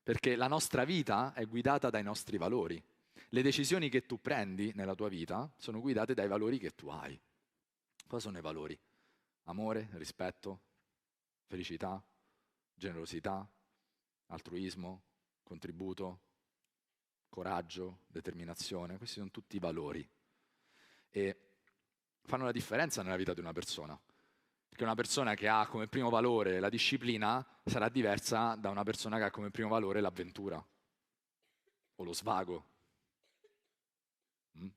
perché la nostra vita è guidata dai nostri valori. Le decisioni che tu prendi nella tua vita sono guidate dai valori che tu hai. Cosa sono i valori? Amore, rispetto, felicità, generosità, altruismo, contributo, coraggio, determinazione. Questi sono tutti i valori e fanno la differenza nella vita di una persona. Perché una persona che ha come primo valore la disciplina sarà diversa da una persona che ha come primo valore l'avventura o lo svago. Mm?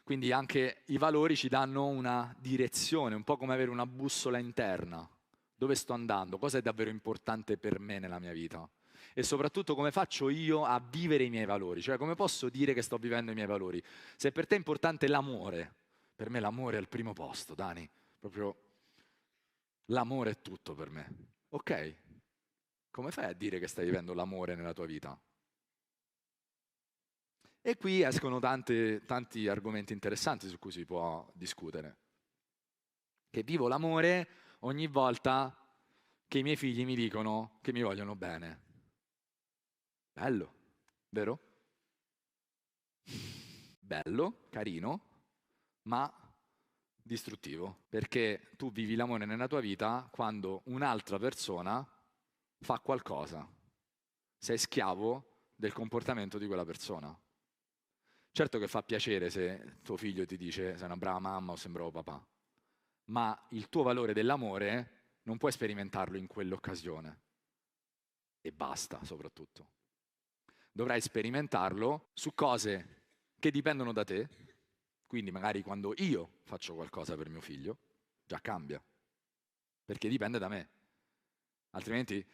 Quindi anche i valori ci danno una direzione, un po' come avere una bussola interna. Dove sto andando? Cosa è davvero importante per me nella mia vita? E soprattutto come faccio io a vivere i miei valori? Cioè come posso dire che sto vivendo i miei valori? Se per te è importante l'amore, per me l'amore è al primo posto, Dani. Proprio l'amore è tutto per me. Ok, come fai a dire che stai vivendo l'amore nella tua vita? E qui escono tanti argomenti interessanti su cui si può discutere. Che vivo l'amore ogni volta che i miei figli mi dicono che mi vogliono bene. Bello, vero? Bello, carino, ma distruttivo, perché tu vivi l'amore nella tua vita quando un'altra persona fa qualcosa. Sei schiavo del comportamento di quella persona. Certo che fa piacere se tuo figlio ti dice sei una brava mamma o sei un bravo papà, ma il tuo valore dell'amore non puoi sperimentarlo in quell'occasione. E basta, soprattutto. Dovrai sperimentarlo su cose che dipendono da te, quindi magari quando io faccio qualcosa per mio figlio, già cambia, perché dipende da me. Altrimenti,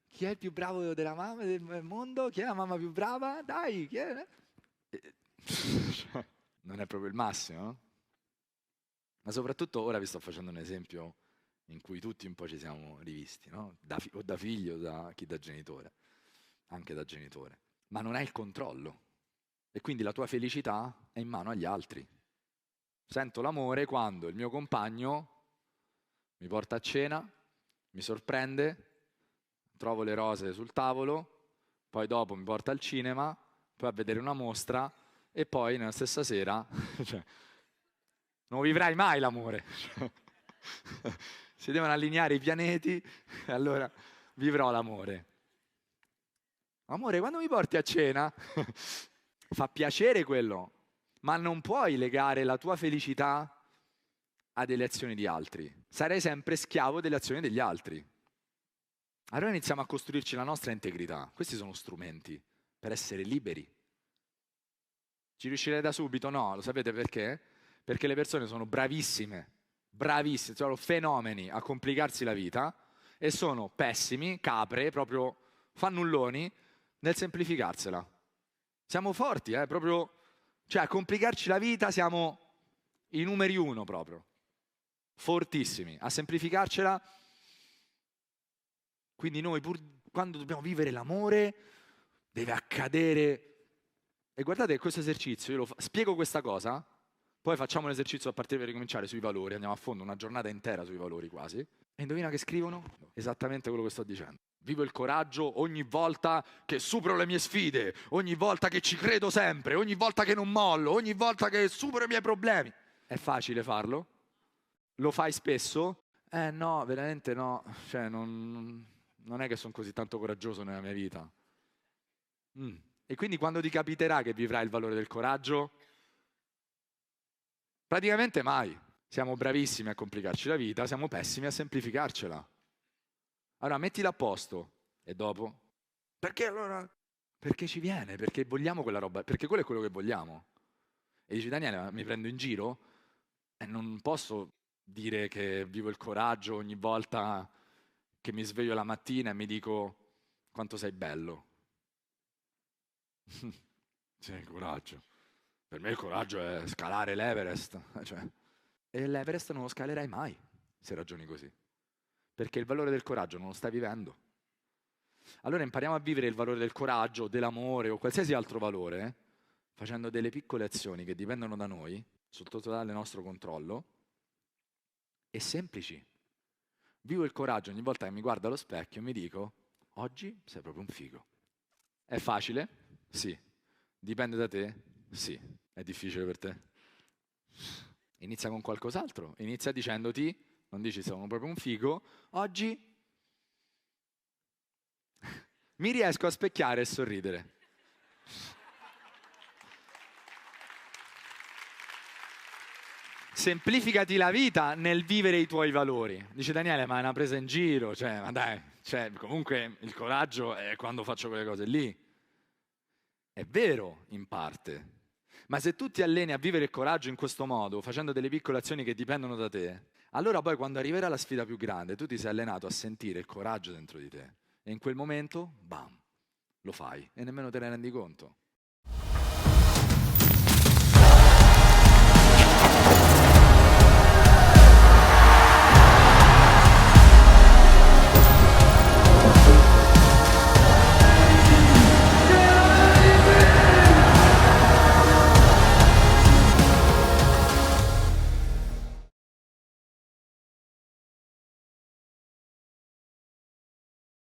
chi è il più bravo della mamma del mondo? Chi è la mamma più brava? Dai, chi è? Cioè, non è proprio il massimo, no? Ma soprattutto ora vi sto facendo un esempio in cui tutti un po' ci siamo rivisti, no? O da figlio o da chi da genitore, anche da genitore. Ma non hai il controllo e quindi la tua felicità è in mano agli altri. Sento l'amore quando il mio compagno mi porta a cena, mi sorprende, trovo le rose sul tavolo, poi dopo mi porta al cinema, poi a vedere una mostra e poi nella stessa sera, cioè, non vivrai mai l'amore. Si devono allineare i pianeti e allora vivrò l'amore. Amore, quando mi porti a cena, fa piacere quello, ma non puoi legare la tua felicità a delle azioni di altri. Sarai sempre schiavo delle azioni degli altri. Allora iniziamo a costruirci la nostra integrità. Questi sono strumenti per essere liberi. Ci riuscirei da subito? No, lo sapete perché? Perché le persone sono bravissime, bravissime, sono fenomeni a complicarsi la vita e sono pessimi, capre, proprio fannulloni nel semplificarsela. Siamo forti, proprio, cioè a complicarci la vita siamo i numeri uno proprio, fortissimi. A semplificarcela, quindi noi pur quando dobbiamo vivere l'amore deve accadere. E guardate che questo esercizio, spiego questa cosa, poi facciamo un esercizio a partire per ricominciare sui valori, andiamo a fondo una giornata intera sui valori quasi. E indovina che scrivono? Esattamente quello che sto dicendo. Vivo il coraggio ogni volta che supero le mie sfide, ogni volta che ci credo sempre, ogni volta che non mollo, ogni volta che supero i miei problemi. È facile farlo? Lo fai spesso? No, veramente no. Cioè, non è che sono così tanto coraggioso nella mia vita. Mm. E quindi quando ti capiterà che vivrai il valore del coraggio? Praticamente mai. Siamo bravissimi a complicarci la vita, siamo pessimi a semplificarcela. Allora mettila a posto e dopo? Perché allora? Perché ci viene, perché vogliamo quella roba, perché quello è quello che vogliamo. E dici Daniele, ma mi prendo in giro? E non posso dire che vivo il coraggio ogni volta che mi sveglio la mattina e mi dico quanto sei bello. Sì, il coraggio. Per me il coraggio è scalare l'Everest. Cioè, e l'Everest non lo scalerai mai se ragioni così. Perché il valore del coraggio non lo stai vivendo. Allora impariamo a vivere il valore del coraggio, dell'amore o qualsiasi altro valore, facendo delle piccole azioni che dipendono da noi, sotto totale nostro controllo, e semplici. Vivo il coraggio ogni volta che mi guardo allo specchio e mi dico, oggi sei proprio un figo. È facile? Sì. Dipende da te? Sì. È difficile per te? Inizia con qualcos'altro. Inizia dicendoti, non dici sono proprio un figo, oggi mi riesco a specchiare e sorridere. Semplificati la vita nel vivere i tuoi valori. Dice Daniele, ma è una presa in giro, cioè, ma dai, cioè, comunque il coraggio è quando faccio quelle cose lì. È vero, in parte. Ma se tu ti alleni a vivere il coraggio in questo modo, facendo delle piccole azioni che dipendono da te, allora poi quando arriverà la sfida più grande, tu ti sei allenato a sentire il coraggio dentro di te. E in quel momento, bam, lo fai e nemmeno te ne rendi conto.